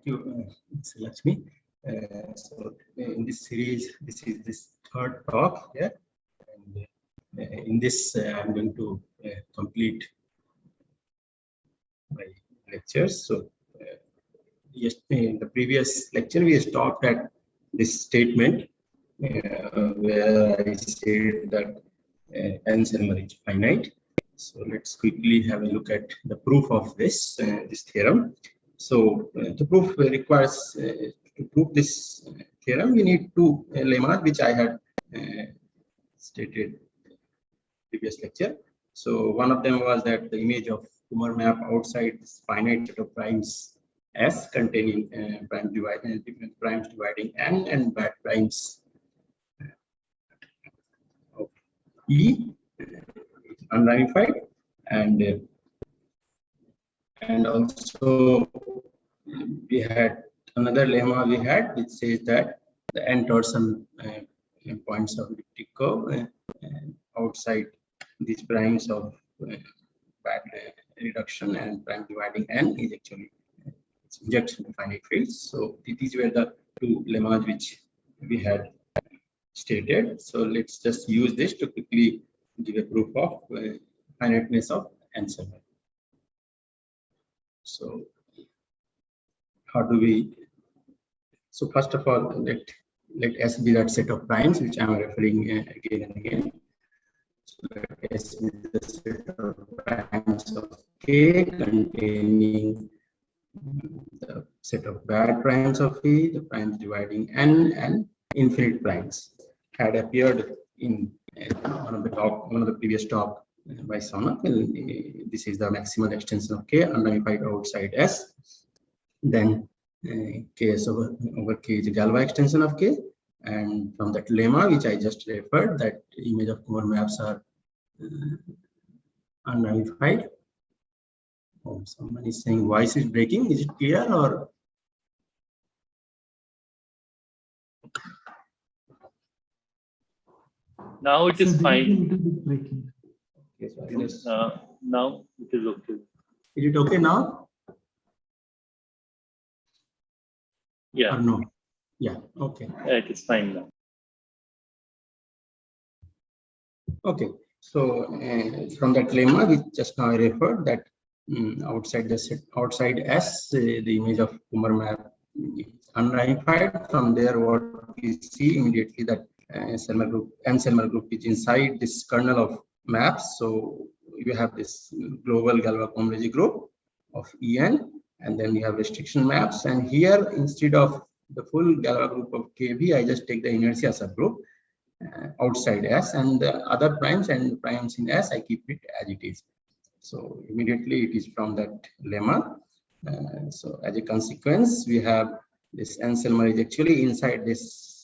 you, Mr. Lakshmi. So in this series, this is this third talk here, and in this I'm going to complete my lectures. So just in the previous lecture, we stopped at this statement where I said that N-Selmer is finite. So let's quickly have a look at the proof of this this theorem. So the proof requires to prove this theorem, we need two lemmas which I had stated previous lecture. So one of them was that the image of Kummer map outside this finite set of primes S containing primes dividing N and bad primes of E unramified, and also we had another lemma we had which says that the n torsion points of elliptic curve outside these primes of bad reduction and prime dividing N is actually injects into finite fields. So these were the two lemmas which we had stated. So let's just use this to quickly give a proof of finiteness of N-Selmer. So how do we? So first of all, let S be that set of primes which I am referring again and again. So let S be the set of primes of K containing the set of bad primes of E, the primes dividing N, and infinite primes had appeared in one of the previous talk by Sonak. This is the maximal extension of K unramified outside S. Then Ks over K is a Galois extension of K, and from that lemma which I just referred, that image of Kummer maps are unramified. Oh, someone is saying voice is breaking. Is it clear or? Now it is fine. Okay, so now it is okay. Is it okay now? Yeah. Or no? Yeah. Okay. It is fine now. Okay. So from that lemma, we just now referred that outside the set, outside S, the image of Kummer map is unramified. From there, what we see immediately that N-Selmer group is inside this kernel of maps. So you have this global Galois homology group of En, and then you have restriction maps. And here, instead of the full Galois group of KB, I just take the inertia subgroup outside S, and the other primes and primes in S, I keep it as it is. So immediately it is from that lemma. So as a consequence, we have this N-Selmer is actually inside this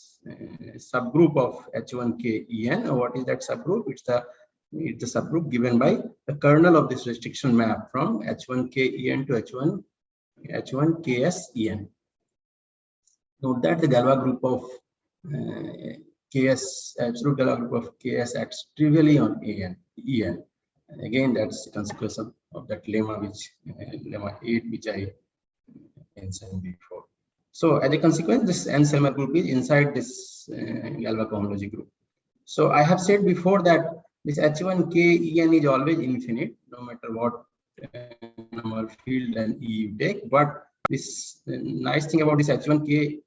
subgroup of H1K En. What is that subgroup? It's the subgroup given by the kernel of this restriction map from H1K En to H1KS En. Note that the Galois group of KS, absolute Galois group of KS acts trivially on En. And again, that's the consequence of that lemma, which lemma 8, which I mentioned before. So as a consequence, this N-Selmer group is inside this Galois homology group. So I have said before that this H1K En is always infinite, no matter what number field and E you take. But this nice thing about this H1K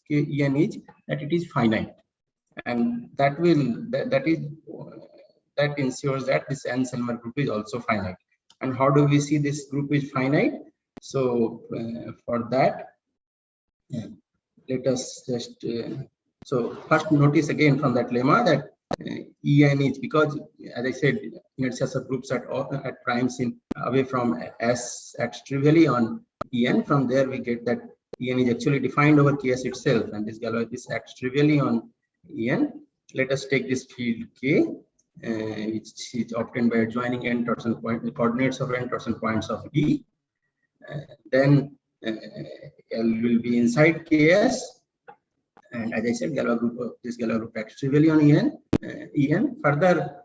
En is that it is finite, and that ensures that this N-Selmer group is also finite. And how do we see this group is finite? So for that, let us just so first notice again from that lemma that En is, because as I said, inertia subgroups at primes in away from S acts trivially on En. From there we get that En is actually defined over Ks itself, and this acts trivially on En. Let us take this field K, which is obtained by adjoining n torsion point, the coordinates of n torsion points of E. Then L will be inside Ks, and as I said, this Galois group acts trivially on En. Further,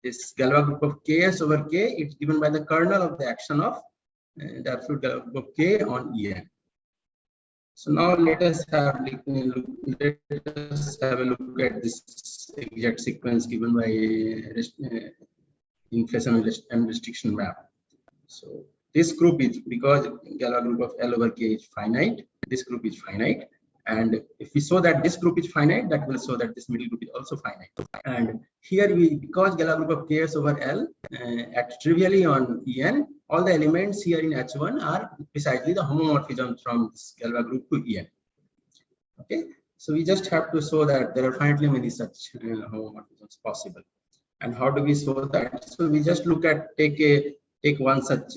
this Galois group of Ks over K, it's given by the kernel of the action of the absolute Galois group of K on En. So now let us have a look at this exact sequence given by inflation and restriction map. So this group is, because Galois group of L over K is finite, this group is finite. And if we show that this group is finite, that will show that this middle group is also finite. And here we, because Galois group of Ks over L acts trivially on En, all the elements here in H1 are precisely the homomorphism from this Galois group to En. Okay, so we just have to show that there are finitely many such homomorphisms possible. And how do we show that? So we just look at take one such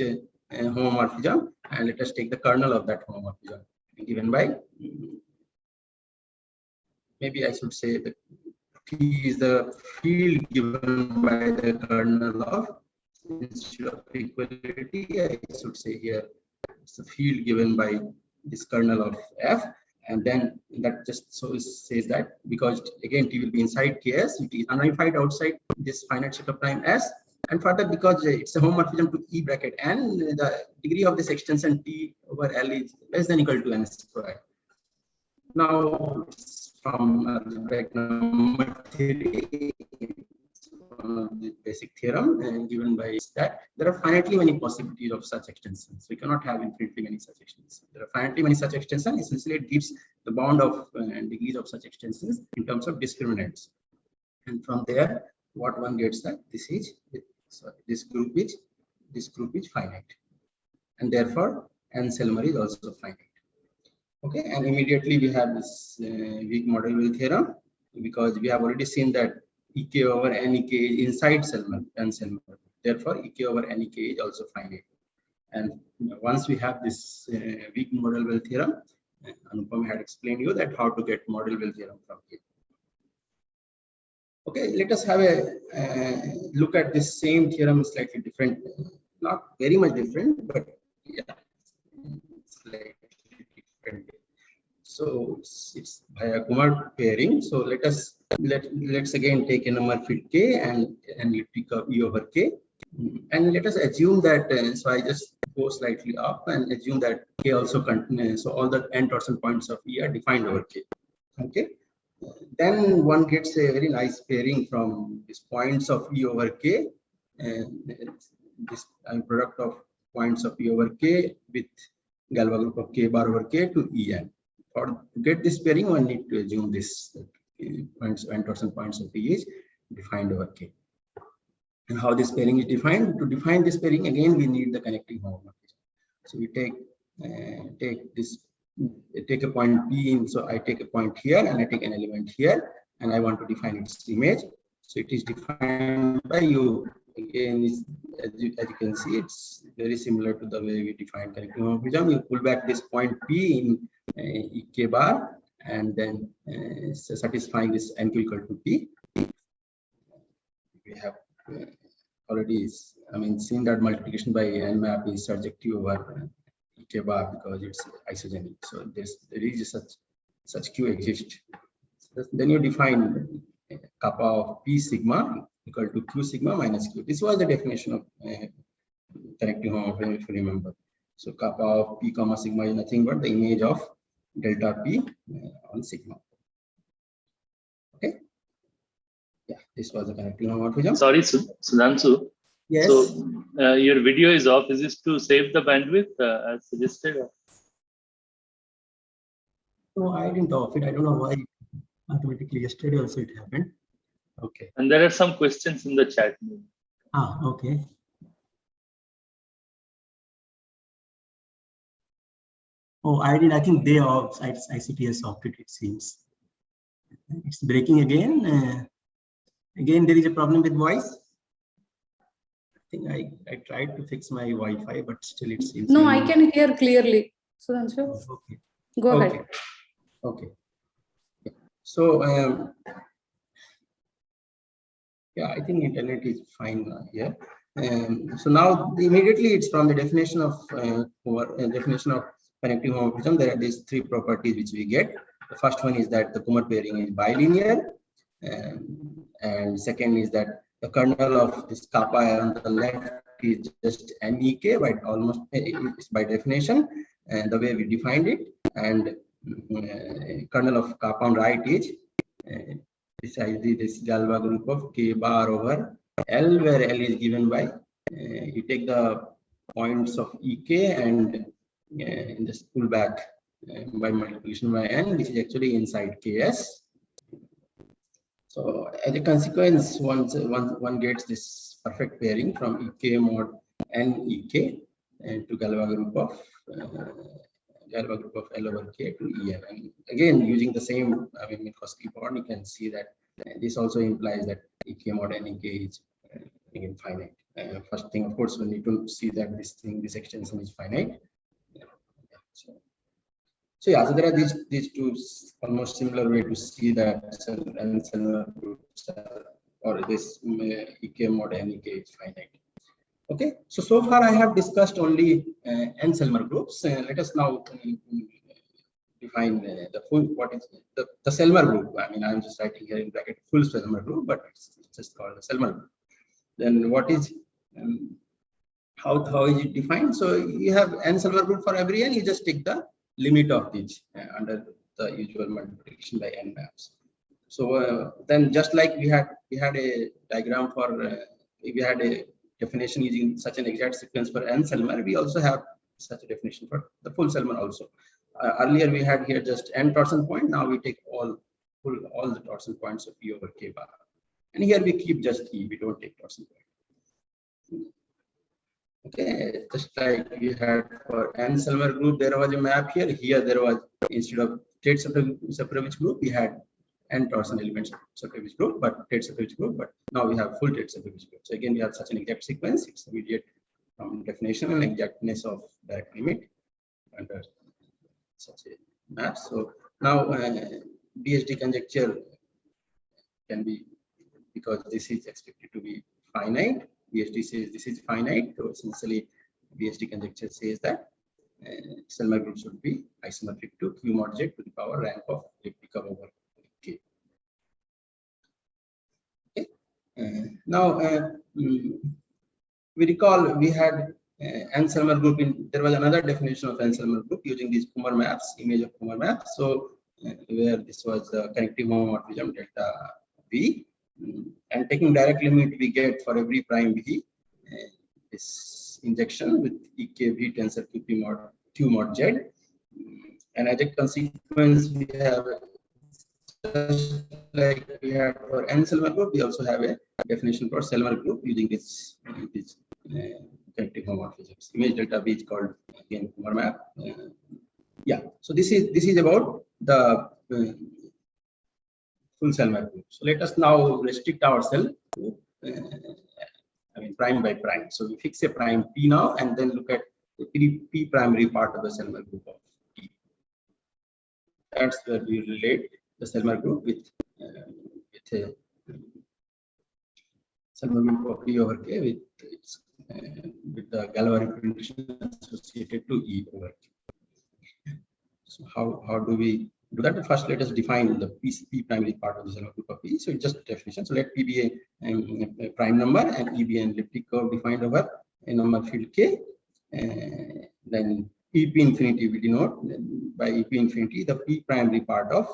homomorphism, and let us take the kernel of that homomorphism given by, maybe I should say that P is the field given by the kernel of, instead of equality, I should say here it's the field given by this kernel of F, and then that just says that because again T will be inside Ks, it is unramified outside this finite set of time S, and further because it's a homomorphism to E bracket N, the degree of this extension T over L is less than equal to N squared. Now from algebraic number theory, the basic theorem given by that there are finitely many possibilities of such extensions. We cannot have infinitely many such extensions. There are finitely many such extensions. Essentially, it gives the bound of degrees of such extensions in terms of discriminants. And from there, what one gets that this group is finite, and therefore Anselmer is also finite. Okay, and immediately we have this weak model theorem, because we have already seen that Ek over Nek is inside Anselmer. Therefore, Ek over Nek is also finite. And once we have this weak model theorem, Anupam had explained you that how to get model theorem from here. Okay, let us have a look at this same theorem slightly different, not very much different, but yeah, slightly different. So it's by a Kumar pairing. So let's again take a number fit K and elliptic of E over K, and let us assume that. So I just go slightly up and assume that K also continues. So all the n torsion points of E are defined over K. Okay. Then one gets a very nice pairing from these points of E over K, and this product of points of E over K with Galois group of K bar over K to En. For to get this pairing, one need to assume this points and torsion points of E is defined over K. And how this pairing is defined? To define this pairing, again we need the connecting homomorphism. So we take a point P in, so I take a point here and I take an element here, and I want to define its image. So it is defined by U. Again, as you can see, it's very similar to the way we define connecting homomorphism. You pull back this point P in Ek bar, and then satisfying this NQ equal to P. We have already, seen that multiplication by N map is surjective over Ek bar because it's isogenic. So there is such Q exists. Then you define kappa of P sigma equal to Q sigma minus Q. This was the definition of connecting homomorphism, if you remember. So kappa of P comma sigma is nothing but the image of delta P on sigma. Okay. Yeah, this was the connecting homomorphism. Sorry, Sudhanshu. Yes. So your video is off. Is this to save the bandwidth as suggested? No, I didn't off it. I don't know why. Automatically yesterday also it happened. Okay. And there are some questions in the chat. Okay. Oh, I think they off. ICTS off it seems. It's breaking again. Again, there is a problem with voice. I think I tried to fix my Wi-Fi, but still it seems. No, I can hear clearly. Sudhanshu, okay. Go ahead. Okay. So yeah, I think internet is fine here. So now immediately it's from the definition of connecting homomorphism. There are these three properties which we get. The first one is that the Kumar pairing is bilinear, and second is that the kernel of this kappa on the left is just NEK by almost by definition, and the way we defined it, and kernel of kappa on right is precisely this Galois group of K bar over L, where L is given by you take the points of EK and just pull back by multiplication by N, which is actually inside KS. So as a consequence, one gets this perfect pairing from EK mod N EK to Galois group of L over K to EN. And again, using the same Minkowski bond, you can see that this also implies that EK mod N EK is infinite. First thing, of course, we need to see that this extension is finite. So yeah, so there are these two almost similar way to see that N-Selmer groups or this EK mod NEK is finite. Okay, so far I have discussed only N-Selmer groups. Let us now define the full, what is the Selmer group. I mean, I'm just writing here in bracket full Selmer group, but it's just called the Selmer group. Then what is how is it defined? So you have N-Selmer group for every N. You just take the limit of these under the usual multiplication by N maps. So then, just like we had a diagram for we had a definition using such an exact sequence for N-Selmer, we also have such a definition for the full Selmer also. Earlier we had here just N torsion point. Now we take all the torsion points of E over K bar, and here we keep just E. We don't take torsion point. Okay, just like we had for N-Selmer group, there was a map here. Here there was, instead of Tate-Saprovich group, we had N torsion elements Saprovich group, but Tate-Saprovich group. But now we have full Tate-Saprovich group. So again, we have such an exact sequence. It's immediate from definition and exactness of direct limit under such a map. So now BSD conjecture can be, because this is expected to be finite. BSD says this is finite, so essentially BSD conjecture says that Selmer group should be isomorphic to Q mod Z to the power rank of elliptica over K. Okay. Now we recall we had N-Selmer group. There was another definition of N-Selmer group using these Kummer maps, image of Kummer maps. So where this was the connective homomorphism delta V. And taking direct limit, we get for every prime V this injection with EKV tensor Q mod Z. And as a consequence, we have, just like we had for N-Selmer group, we also have a definition for Selmer group using this connective homomorphisms. Image delta V is called again Kummer map. Yeah, so this is about the full Selmer group. So let us now restrict ourselves to prime by prime. So we fix a prime P now, and then look at the P primary part of the Selmer group of P. That's where we relate the Selmer group with a Selmer group of P over K with the Galois representation associated to E over K. So how do we do that? First, let us define the P primary part of the Selmer group of P. So it's just a definition. So let P be a prime number and E be an elliptic curve defined over a number field K. Then EP infinity we denote by EP infinity the P primary part of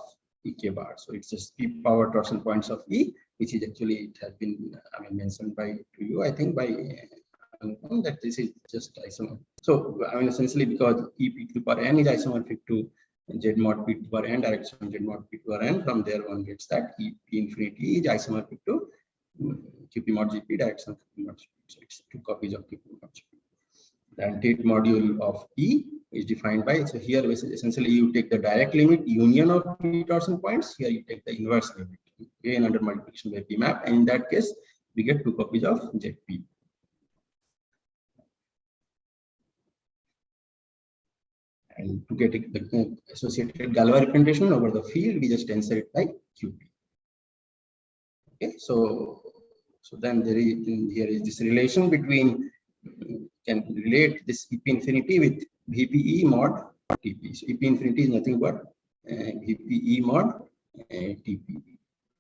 EK bar. So it's just P power torsion points of E, which is actually, it has been mentioned by to you, I think, by that this is just isomorphic. So essentially, because EP to the power N is isomorphic to Z mod P to the power N direction Z mod P to the power N, from there one gets that EP infinity is isomorphic to QP mod GP direction QP mod GP. So it's two copies of QP mod GP. The Tate module of E is defined by, so here essentially you take the direct limit union of P torsion points. Here you take the inverse limit again under multiplication by P map, and in that case we get two copies of ZP. And to get the associated Galois representation over the field, we just tensor it by QP. Okay, so then here is this relation between, can relate this EP infinity with VPE mod TP. So EP infinity is nothing but VPE mod TP.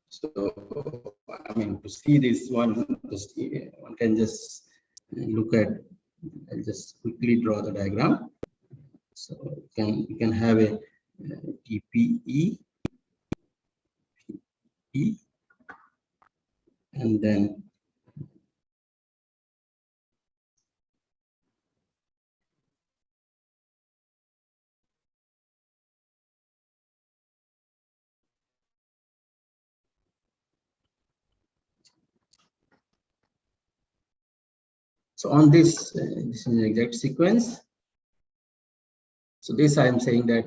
So I mean, to see this one, just one can just look at. I'll just quickly draw the diagram. So you can have a TPE, E, and then so on this, this is the exact sequence. So this I am saying that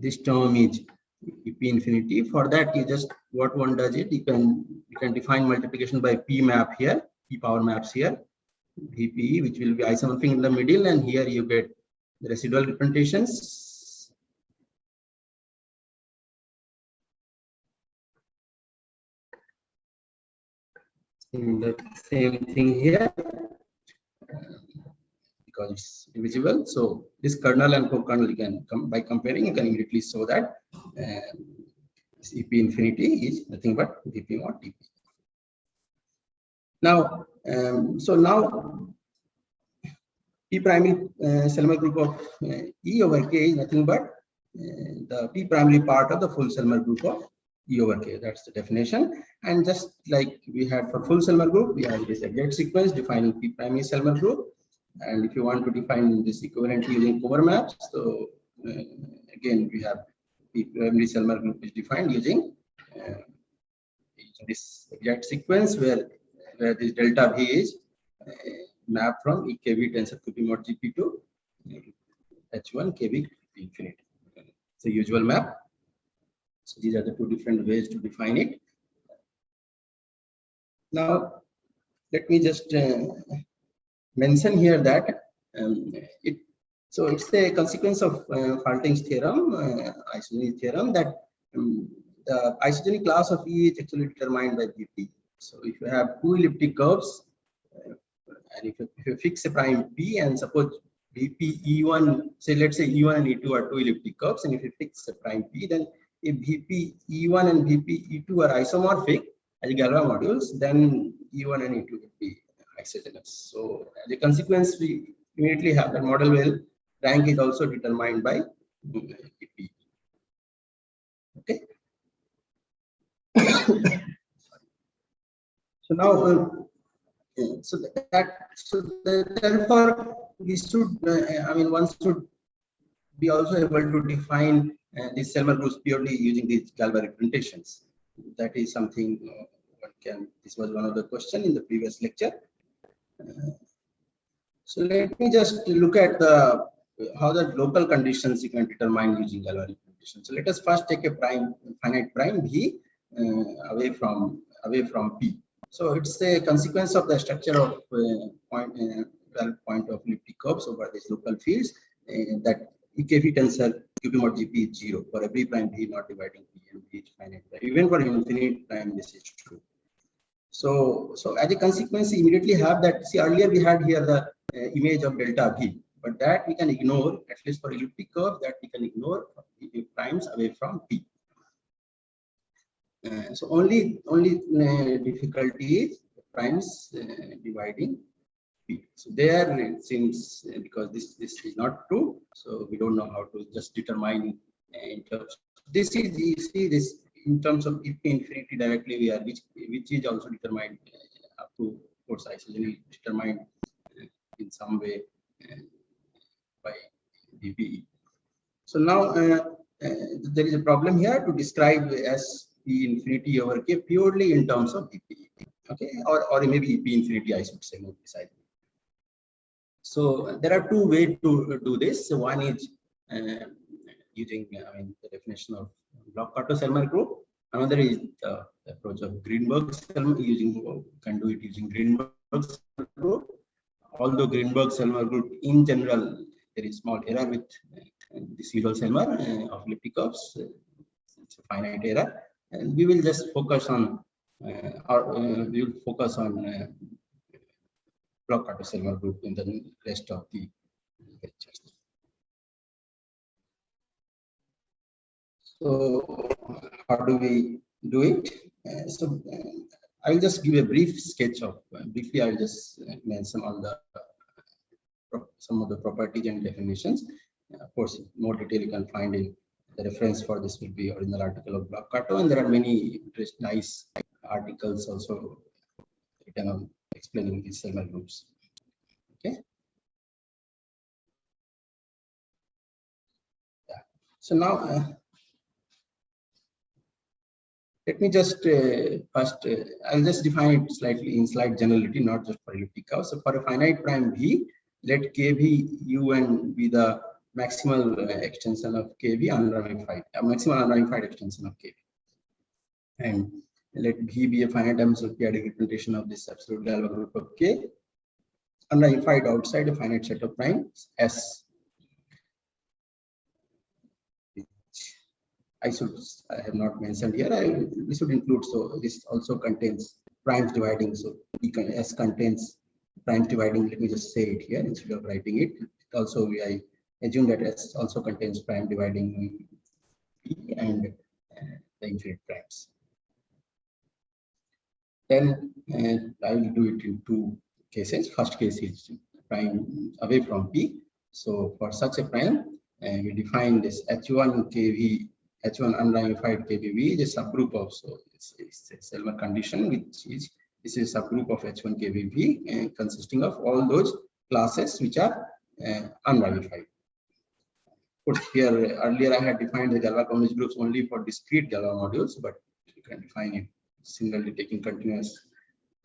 this term is EP infinity. For that, you just what one does it, you can define multiplication by P map here, P power maps here, VPE, which will be isomorphic in the middle, and here you get the residual representations. The same thing here. Because it's divisible. So this kernel and co-kernel, you can by comparing, you can immediately show that this EP infinity is nothing but VP mod TP. Now, so now P primary Selmer group of E over K is nothing but the P primary part of the full Selmer group of E over K. That's the definition. And just like we had for full Selmer group, we have this exact sequence defining P primary Selmer group. And if you want to define this equivalently using Kummer maps, so again we have the primary Selmer group is defined using this exact sequence where this delta V is mapped from EKV tensor QP mod GP to H1 KV infinity. It's a usual map. So these are the two different ways to define it. Now let me just mention here that it's a consequence of Falting's theorem, isogeny theorem, that the isogeny class of E is actually determined by BP. So if you have two elliptic curves, and if you fix a prime P, and suppose BP E1, say let's say E1 and E2 are two elliptic curves, and if you fix a prime P, then if BP E1 and BP E2 are isomorphic as Galois modules, then E1 and E2 will be isogenous. So as a consequence, we immediately have that model where rank is also determined by BP. Okay. So now, therefore we should, I mean, one should be also able to define these Selmer groups purely using these Galois representations. That is something one can. This was one of the questions in the previous lecture. So let me just look at how the local conditions you can determine using Galois representation. So let us first take a finite prime V away from P. So it's a consequence of the structure of point of elliptic curves over these local fields that EKV tensor QP mod GP is 0 for every prime V not dividing P and V is finite prime. Even for infinite prime, this is true. So as a consequence, you immediately have that. See, earlier we had here the image of delta V, but that we can ignore, at least for elliptic curve, that we can ignore primes away from P. So only difficulty is primes dividing P. So there it seems because this is not true, so we don't know how to just determine in terms. This is you see this in terms of EP infinity directly we are which is also determined up to, of course, isogeny determined in some way by DPE. So now there is a problem here to describe as P infinity over K purely in terms of DPE, okay, or maybe EP infinity, I should say more precisely. So there are two ways to do this. So one is using the definition of Bloch-Kato-Selmer group. Another is the approach of Greenberg-Selmer can do it using Greenberg-Selmer group. Although Greenberg-Selmer group in general, there is small error with this usual Selmer of elliptic curves. It's a finite error, and we will just focus on we will focus on Bloch-Kato-Selmer group in the rest of the lectures. So how do we do it? I'll just give a brief sketch of, briefly I'll just mention all the some of the properties and definitions. Of course, more detail you can find in the reference for this will be original article of Block-Kato, and there are many nice articles also written on explaining these Selmer groups. Okay. Yeah. So now let me just first, I'll just define it slightly in slight generality, not just for elliptic curve. So for a finite prime V, let KV UN be the maximal extension of KV unramified, maximal unramified extension of KV. And let V be a finite dimensional periodic representation of this absolute Galois group of K, unramified outside a finite set of primes S. I have not mentioned here. This should include, so this also contains primes dividing. So S contains primes dividing. Let me just say it here instead of writing it. Also, I assume that S also contains prime dividing P and the infinite primes. Then I will do it in two cases. First case is prime away from P. So for such a prime, we define this H1 KV. H1 unramified KVV is a subgroup of, so it's a Selmer condition, which is, this is a subgroup of H1 KVV consisting of all those classes which are unramified. Of course, here earlier I had defined the Galois convex groups only for discrete Galois modules, but you can define it similarly taking continuous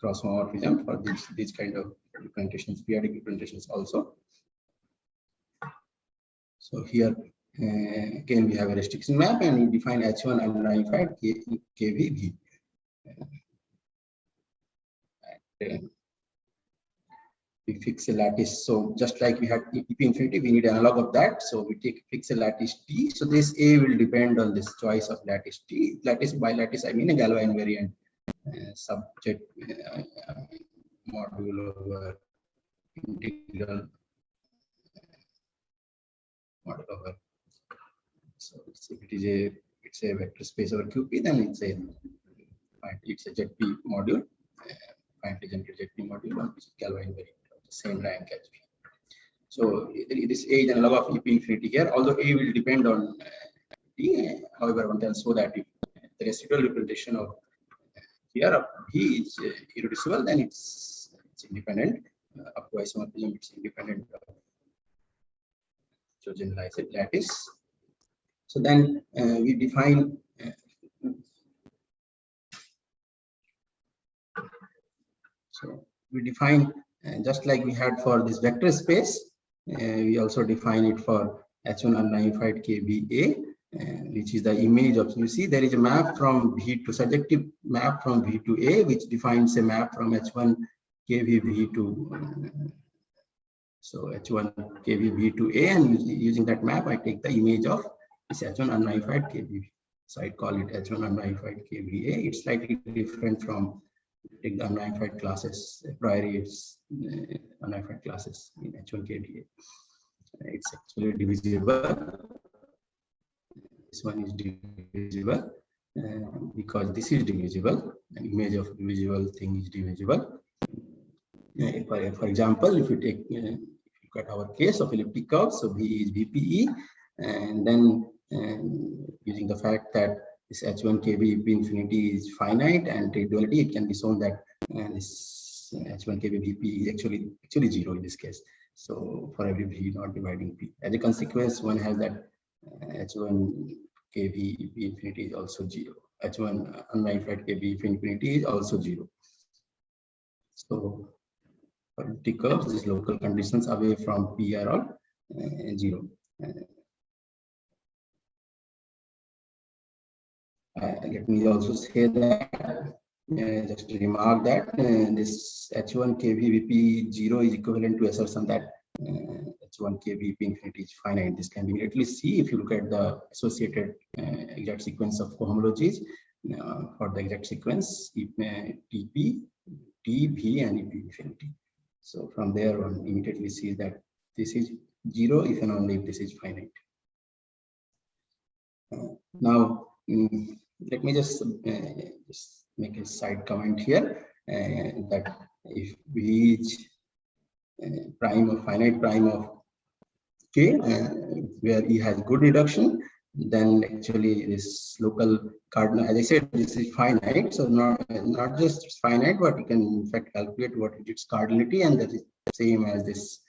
cross homomorphism for these kind of representations, periodic representations also. So here again we have a restriction map and we define H1 unramified KVV. We fix a lattice. So just like we had EP infinity, we need analog of that. So we fix a lattice T. So this A will depend on this choice of lattice T. Lattice, by lattice I mean a Galois invariant subject module over integral module over. So if it's a vector space over QP, then it's a ZP module, finitely generated ZP module, which is Galois invariant of the same rank as P. So this A is analog of EP infinity here, although A will depend on T. However, one can show that if the residual representation of here of P is irreducible, then it's independent. Up to isomorphism, it's independent of so generalized lattice. So then we define just like we had for this vector space, we also define it for H1 unramified KVA, which is the image of, you see there is a map from V to surjective map from V to A, which defines a map from H1 KVV to so H1 KVV to A, and using that map I take the image of this H1 unramified KVV. So I call it H1 unramified KVA. It's slightly different from take the unramified classes, priori it's unramified classes in H1 KVA. It's actually divisible. This one is divisible because this is divisible. An image of divisible thing is divisible. For example, if you take look at our case of elliptic curve, so V is VPE, and then using the fact that this H1 KV infinity is finite and take duality, it can be shown that this H1 KV VP is actually zero in this case. So for every V not dividing P, as a consequence, one has that H1 KV infinity is also zero. H1 unramified KV infinity is also zero. So for elliptic curves, these local conditions away from P are all zero. Let me also say that just to remark that this H1 KVVP 0 is equivalent to assertion that H1 KVP infinity is finite. This can be immediately see if you look at the associated exact sequence of cohomologies for the exact sequence TP, TV, and EP infinity. So from there one immediately sees that this is 0 if and only if this is finite. Now let me just make a side comment here that if V is prime or finite prime of K, where E has good reduction, then actually this local cardinal, as I said, this is finite, so not just finite, but you can in fact calculate what is its cardinality, and that is same as this.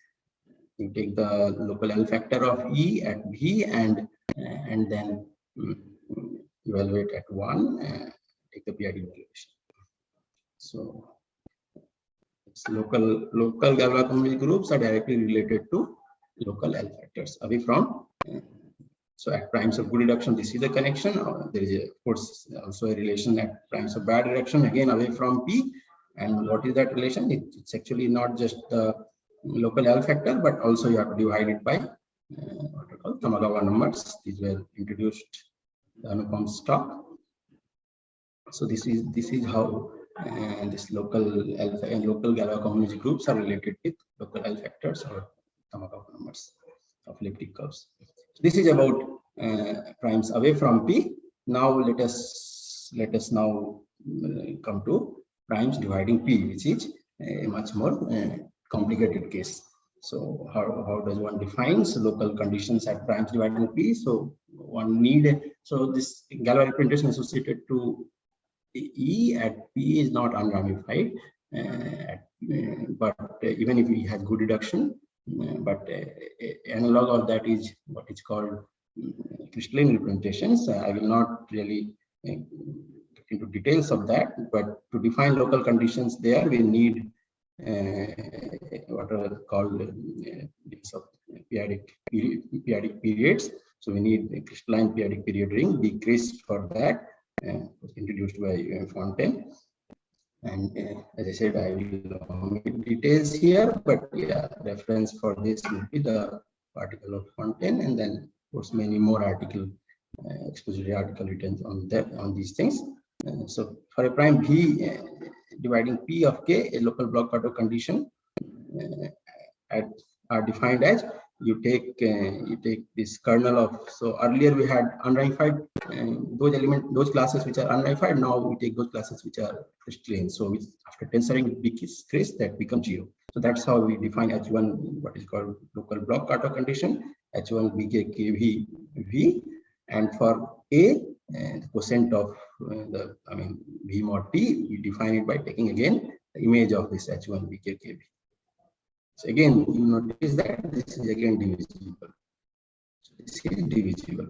You take the local L factor of E at V and then evaluate at 1, take the PID evaluation. So it's local Galois groups are directly related to local L factors away from. So at primes of good reduction, this is the connection. There is of course also a relation at primes of bad reduction, again away from P. And what is that relation? It's actually not just the local L factor, but also you have to divide it by what we call Tamagawa numbers. These were introduced the Anupam stock. So this is how this local Galois cohomology groups are related with local L factors or Tamagawa numbers of elliptic curves. So this is about primes away from P. Now let us now come to primes dividing P, which is a much more complicated case. So how does one define local conditions at primes dividing P? So one so this Galois representation associated to E at P is not unramified, but even if it has good reduction, but analog of that is what is called crystalline representations. I will not really get into details of that, but to define local conditions there, we need what are called periodic periods. So we need a crystalline periodic period ring, B-CRISP for that, was introduced by Fontaine. And as I said, I will omit details here, but yeah, reference for this will be the article of Fontaine, and then of course many more expository article written on these things. So for a prime V dividing P of K, a local block-Pareto condition are defined as you take this kernel of. So earlier we had unramified those classes which are unramified. Now we take those classes which are crystalline. So after tensoring B-CRISP, that becomes 0. So that's how we define H1, what is called local block-Pareto condition, H1 BK V, and for A, the quotient of V mod P, we define it by taking again the image of this H1 BK. So again, you notice that this is again divisible. So this is divisible.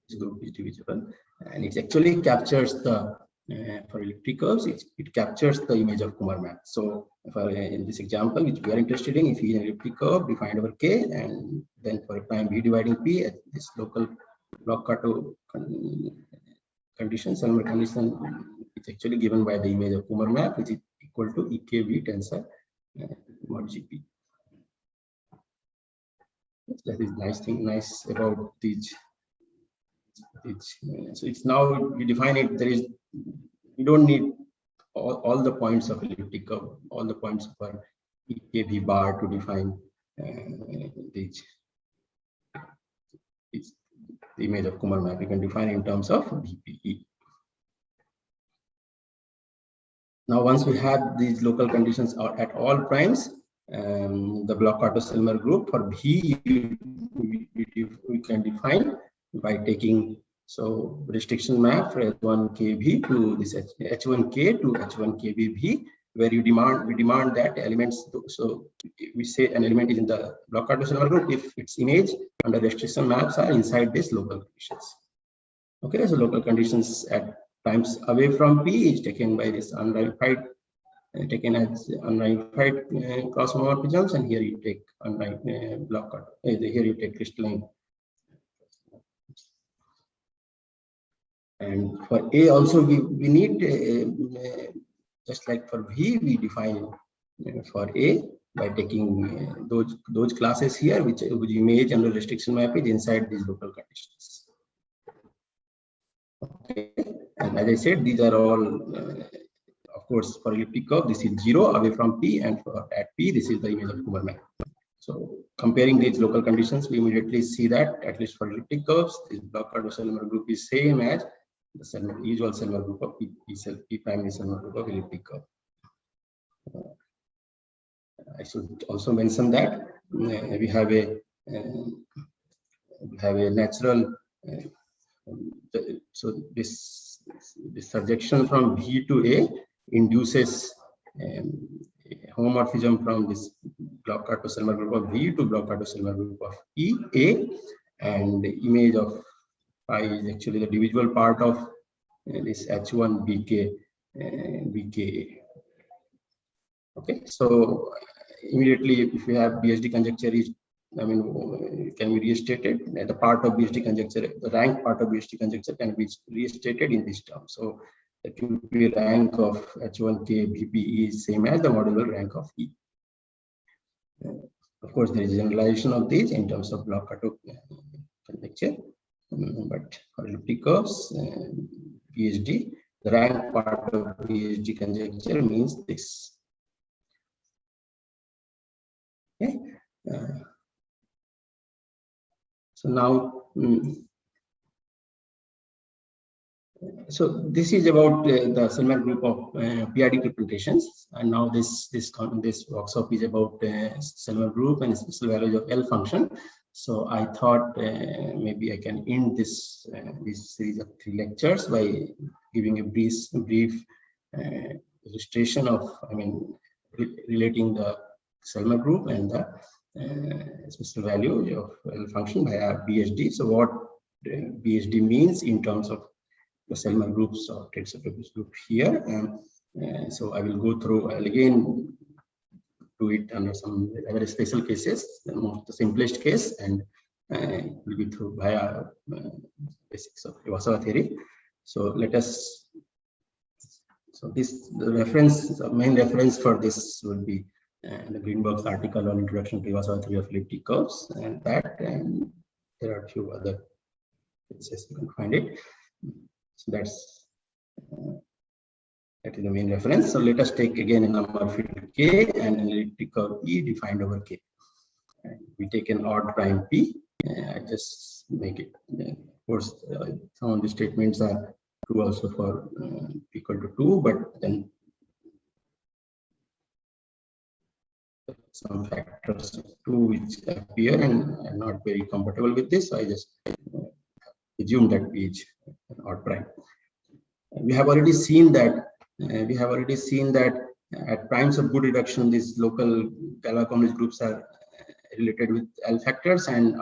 This group is divisible, and it actually captures the for elliptic curves. It captures the image of Kummer map. So in this example, which we are interested in, if we have an elliptic curve defined over K, and then for a prime V dividing P at this local block-Pareto condition, Selmer condition, it's actually given by the image of Kummer map, which is equal to EKV tensor mod GP. That is nice about these. So it's now we define it. We don't need all the points of elliptic curve, all the points for EKV bar to define it's the image of Kummer map. You can define in terms of VPE. Now, once we have these local conditions at all primes, the block-Pareto Selmer group for V we can define by taking restriction map for H1KB to this H1K to H1KBV, where we demand that elements. So we say an element is in the block-Pareto Selmer group if its image under restriction maps are inside these local conditions. Okay, so local conditions at primes away from P is taken by this unramified, taken as unramified cross homomorphisms, and here you take unramified block-Pareto. Here you take crystalline. And for A also we need just like for V, we define for A by taking those classes here which image under restriction map is inside these local conditions. Okay, and as I said, these are all of course for elliptic curve this is 0 away from P, and for at P this is the image of Kummer map. So comparing these local conditions, we immediately see that at least for elliptic curves, this block-Pareto Selmer group is same as the usual Selmer group of P prime is Selmer group of elliptic curve. I should also mention that we have a natural. So this surjection from V to A induces homomorphism from this Bloch-Kato-Selmer group of V to Bloch-Kato-Selmer group of E A, and the image of phi is actually the divisible part of this H1 BK. Okay, so immediately if we have BSD conjecture is, can be restated. The part of BSD conjecture, the rank part of BSD conjecture can be restated in this term. So the QP rank of H1K BP is same as the modular rank of E. Of course, there is a generalization of these in terms of Bloch-Kato conjecture, but for elliptic curves, BSD, the rank part of BSD conjecture means this. Okay. So now, so this is about the Selmer group of PID representations, and now this workshop is about Selmer group and special values of L function. So I thought maybe I can end this series of 3 lectures by giving a brief illustration of, relating the Selmer group and the special value of L function by BSD. So what BSD means in terms of the Selmer groups or Tedeschi group here. So I will go through, I'll again do it under some very special cases, the simplest case, and will be through via basics of Iwasawa theory. So let us, so the main reference for this will be the Greenberg's article on Introduction to Iwasawa theory of elliptic curves, and there are a few other cases you can find it. So that is the main reference. So let us take again a number field K and an elliptic curve E defined over K. And we take an odd prime P. I just make it. Of course, some of the statements are true also for P equal to 2, but then some factors 2 which appear, and I'm not very comfortable with this. So I just assume that P is an odd prime. We have already seen that. At primes of good reduction, these local Galois-Comtes groups are related with L factors, and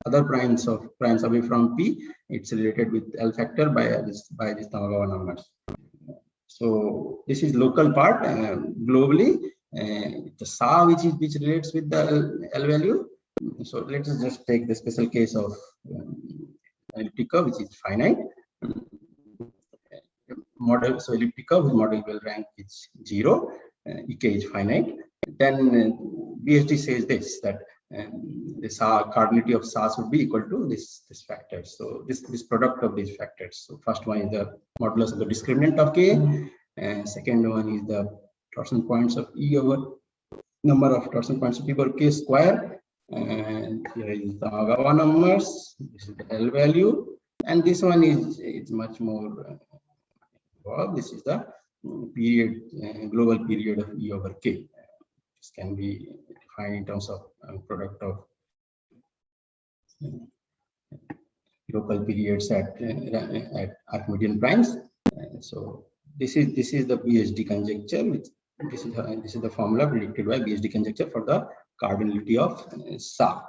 other primes away from P, it's related with L factor by this Tamagawa numbers. So this is local part. Globally, the SA which relates with the L value. So let us just take the special case of elliptic curve, which is finite. Model, so elliptic curve with model well rank is 0, EK is finite. Then BSD says this, that the SA cardinality of SAS would be equal to this factor. So this product of these factors. So first one is the modulus of the discriminant of K, and second one is the torsion points of E over number of torsion points of E over K square, and here is the Tamagawa numbers. This is the L value, and this one is much more. This is the period, global period of E over K. This can be defined in terms of product of local periods at Archimedean primes. So this is the BSD conjecture. This is the formula predicted by BSD conjecture for the cardinality of SA.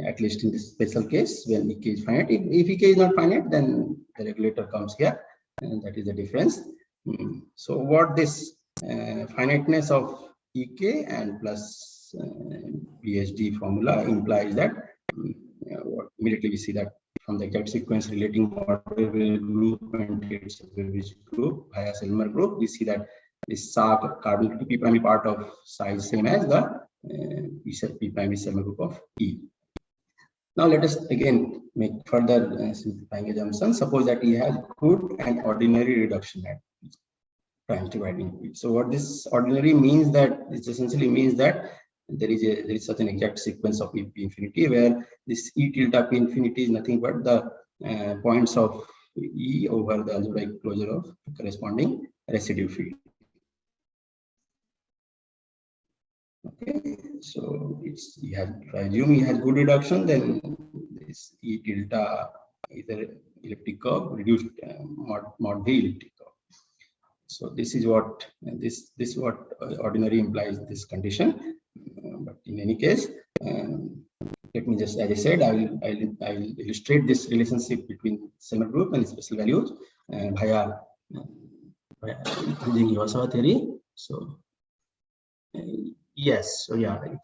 At least in this special case, when EK is finite. If EK is not finite, then the regulator comes here, and that is the difference. So what this finiteness of EK and plus BSD formula implies that immediately we see that from the exact sequence relating model group and Tedeschi group via Selmer group, we see that this SA cardinality P primary part of SA is same as the P primary Selmer group of E. Now let us again make further simplifying assumptions. Suppose that E has good and ordinary reduction at primes dividing P. So what this ordinary means, that it essentially means that there is such an exact sequence of P infinity where this E tilde P infinity is nothing but the points of E over the algebraic closure of corresponding residue field. Okay, so it's he has, if I assume he has good reduction, then this E delta is the elliptic curve reduced mod V elliptic curve. So this is what this what ordinary implies this condition. But in any case, let me just, as I said, I will illustrate this relationship between Selmer group and special values via using Iwasawa theory. So yes, so yeah, you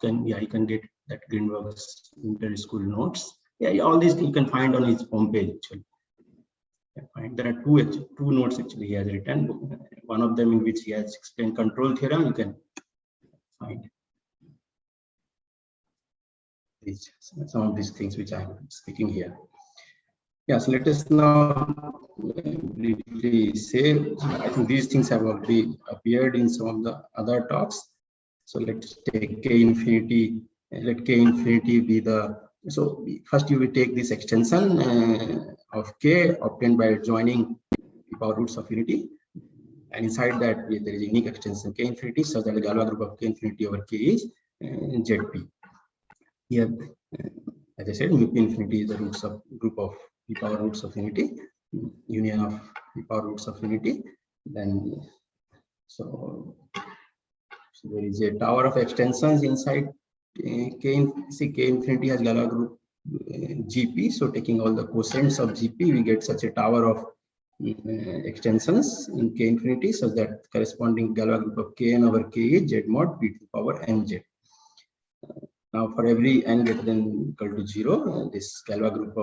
can get that Greenberg's inter-school notes. Yeah, all these you can find on his homepage actually. There are two notes actually he has written. One of them in which he has explained control theorem. You can find some of these things which I am speaking here. Yeah, so let us now briefly say, I think these things have already appeared in some of the other talks. So let's take K infinity, let K infinity be the, so first you will take this extension of K obtained by joining the power roots of unity. And inside that there is a unique extension K infinity such that the Galois group of K infinity over K is ZP. Here, as I said, mu P infinity is the roots of group of the power roots of unity, union of the power roots of unity. Then, so there is a tower of extensions inside K. See, K infinity has Galois group GP. So taking all the cosines of GP, we get such a tower of extensions in K infinity, so that corresponding Galois group of Kn over K is Z mod P to the power nz. Now, for every n greater than equal to 0, this Galois group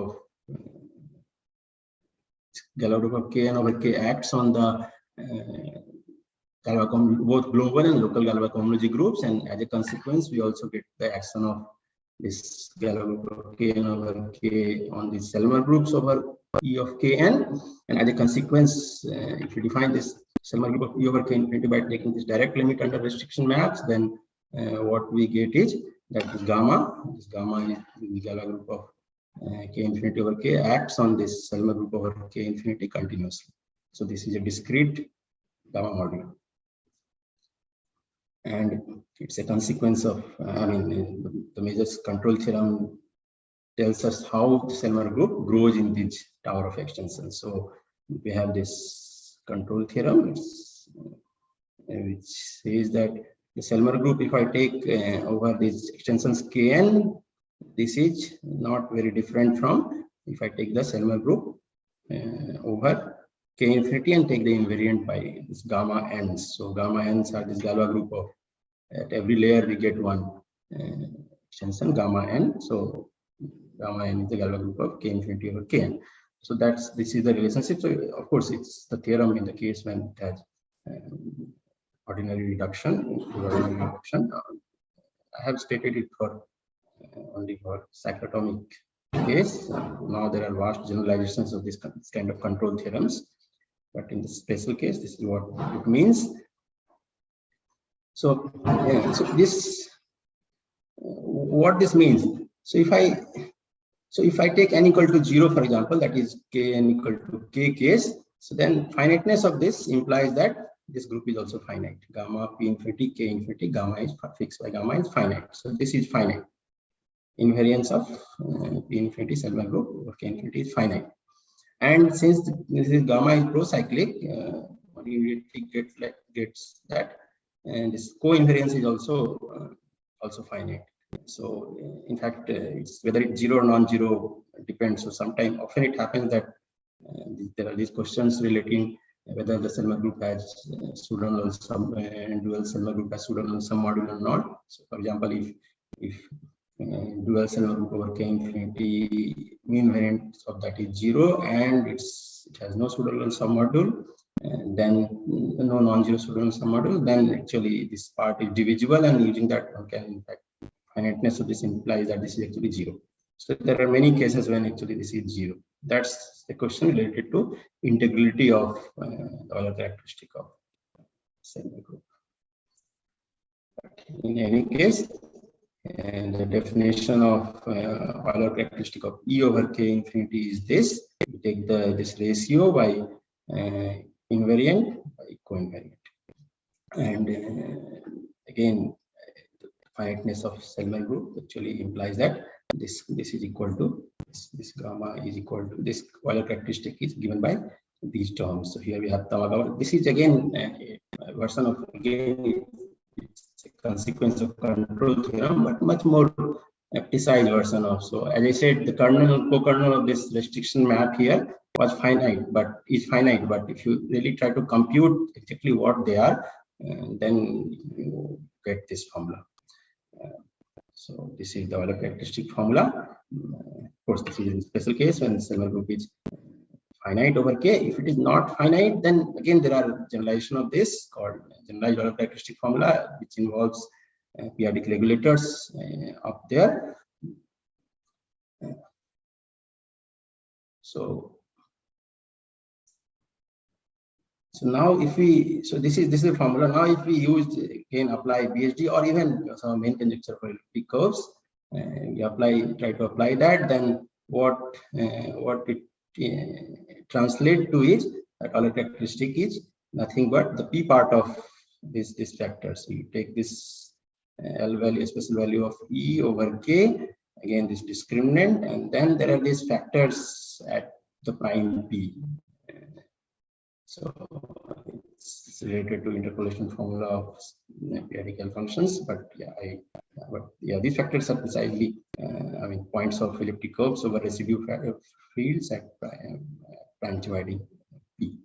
of Kn over K acts on the both global and local Galois cohomology groups, and as a consequence, we also get the action of this Galois group of Kn over K on the Selmer groups over E of Kn, and as a consequence, if you define this Selmer group of E over K infinity by taking this direct limit under restriction maps, then what we get is that this gamma is the Galois group of K infinity over K acts on this Selmer group over K infinity continuously. So this is a discrete gamma module. And it's a consequence of, the Major's control theorem tells us how the Selmer group grows in this tower of extensions. So we have this control theorem, which says that the Selmer group, if I take over these extensions Kn, this is not very different from if I take the Selmer group over K infinity and take the invariant by this gamma n's. So gamma n's are this Galois group of, at every layer we get one extension gamma n. So gamma n is the Galois group of K infinity over Kn. So this is the relationship. So of course it's the theorem in the case when it has ordinary reduction. I have stated it for only for cyclotomic case. Now there are vast generalizations of this kind of control theorems, but in the special case, this is what it means. So, so this, what this means. So if I take n equal to 0, for example, that is Kn equal to K case, so then finiteness of this implies that this group is also finite. Gamma P infinity, K infinity, gamma is fixed by gamma is finite. So this is finite. Invariance of P infinity Selmer group over K infinity is finite. And since this is gamma is procyclic, one immediately gets that, and this co-invariance is also finite. So in fact, it's whether it's 0 or non-zero depends. So sometimes, often it happens that there are these questions relating whether the Selmer group has pseudo-null sum and dual Selmer group has pseudo-null sum module or not. So for example, if dual Selmer group over K infinity mean variance of that is 0 and it has no pseudo-null sum module, and then no non-zero pseudo-null sum module, then actually this part is divisible, and using that one can, in fact, finiteness of this implies that this is actually 0. So there are many cases when actually this is 0. That's the question related to integrality of the Euler characteristic of Selmer group. But in any case, And the definition of Euler characteristic of E over K infinity is this. You take this ratio by invariant by co-invariant. And again, the finiteness of Selmer group actually implies that this is equal to this gamma is equal to this Euler characteristic is given by these terms. So here we have Tamagawa. This is again a version of it's a consequence of control theorem, but much more precise version of. So as I said, the co-kernel of this restriction map here was finite, but is finite. But if you really try to compute exactly what they are, then you get this formula. So this is the Euler characteristic formula. Of course, this is in special case when Selmer group is finite over K. If it is not finite, then again there are generalization of this called generalized Euler characteristic formula, which involves periodic regulators up there. So now if we, so this is the formula. Now if we use again apply BHD or even some main conjecture for elliptic curves, we try to apply that, then what it translate to is that Euler characteristic is nothing but the P part of this factor. So you take this L value, special value of E over K, again this discriminant, and then there are these factors at the prime P. So it's related to interpolation formula of periodical functions, but these factors are precisely points of elliptic curves over residue fields at prime dividing P.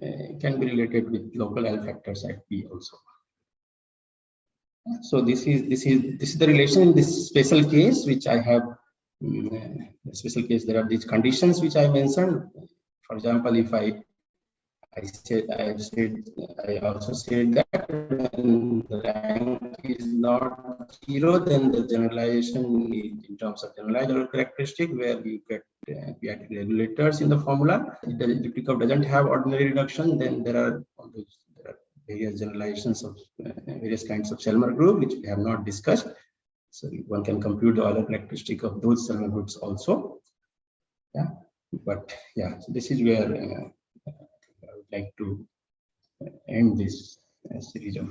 It can be related with local L factors at P also. So this is the relation in this special case which I have. The special case, there are these conditions which I mentioned. For example, if I also said that when the rank is not 0, then the generalization is in terms of generalized Euler characteristic, where you get periodic regulators in the formula. If the elliptic curve doesn't have ordinary reduction, then there are various generalizations of various kinds of Selmer group, which we have not discussed. So one can compute the Euler characteristic of those Selmer groups also. Yeah, but yeah, so this is where I would like to end this series of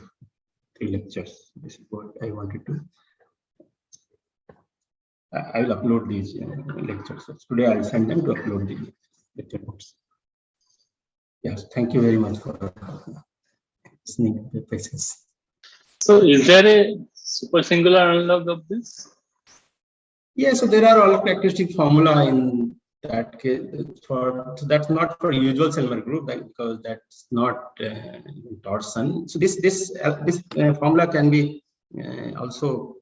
3 lectures. This is what I wanted to. I will upload these lectures. So today I will send them to upload the lecture notes. Yes, thank you very much for listening to the patience. So is there a super singular analog of this? Yeah, so there are Euler characteristic formula in that case. So that's not for usual Selmer group, because that's not torsion. So this formula can be also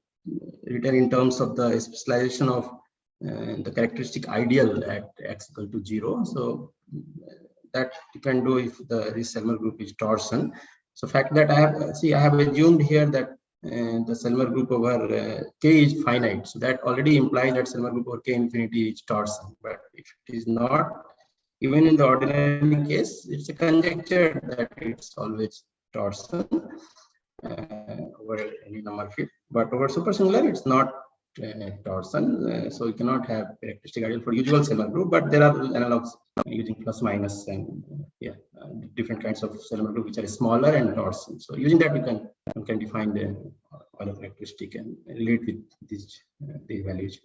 written in terms of the specialization of the characteristic ideal at x equal to 0. So that you can do if this Selmer group is torsion. So fact that I have assumed here that the Selmer group over K is finite. So that already implies that Selmer group over K infinity is torsion. But if it is not, even in the ordinary case, it's a conjecture that it's always torsion over any number field. But over supersingular, it's not torsion. So you cannot have characteristic ideal for usual Selmer group, but there are analogs using plus minus and different kinds of Selmer group which are smaller and torsion. So using that, we can define the Euler characteristic and relate with these values.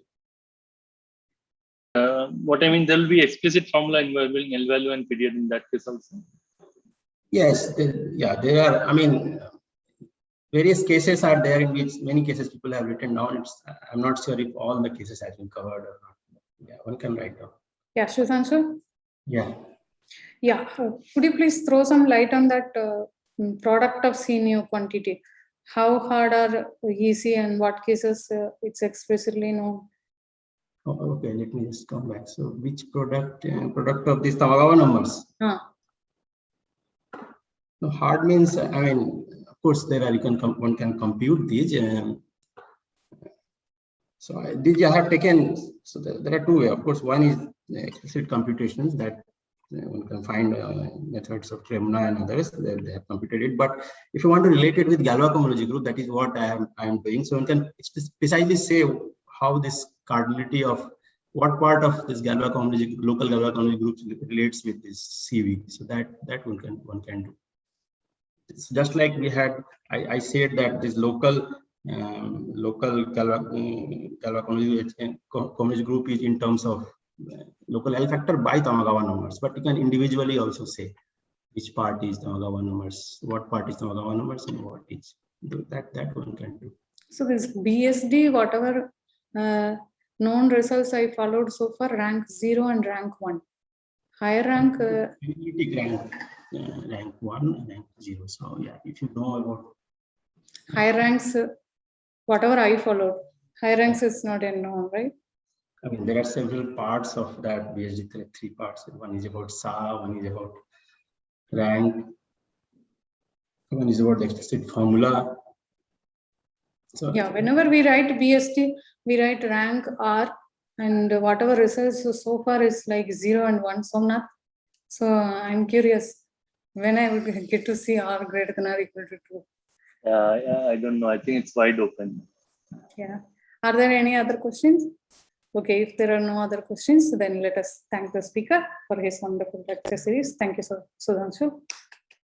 What I mean, there will be explicit formula involving L value and period in that case also. Yes, there are. I mean, various cases are there in which many cases people have written down. I'm not sure if all the cases have been covered or not. Yeah, one can write down. Yeah, Sudhanshu? Yeah. Yeah. Could you please throw some light on that product of C-nu quantity? How hard are EC and what cases it's explicitly known? Oh, okay, let me just come back. So which product of these Tamagawa numbers? So hard means, I mean, of course there are, one can compute these. So these I have taken. So there are 2 ways. Of course, one is explicit computations that One can find methods of Tremna and others that they have computed it. But if you want to relate it with Galois-Cohomology group, that is what I am doing. So one can precisely say how this cardinality of what part of this Galois-Cohomology, local Galois-Cohomology group relates with this CV. So that one can do. It's just like we had, I said that this local Galois-Cohomology group is in terms of local L factor by Tamagawa numbers, but you can individually also say which part is Tamagawa numbers, what part is Tamagawa numbers, and what is that one can do. So this BSD, whatever known results I followed so far, rank 0 and rank 1. Higher rank. Rank 1 and rank 0. So yeah, if you know about higher ranks, whatever I followed, higher ranks is not in known, right? I mean, there are several parts of that BSD, three parts. One is about SA, one is about rank, one is about the explicit formula. So yeah, whenever we write BSD, we write rank R, and whatever results so far is like 0 and 1, Somnath. So I'm curious when I would get to see R greater than or equal to 2. Yeah, I don't know. I think it's wide open. Yeah. Are there any other questions? Okay, if there are no other questions, then let us thank the speaker for his wonderful lecture series. Thank you, Sudhanshu.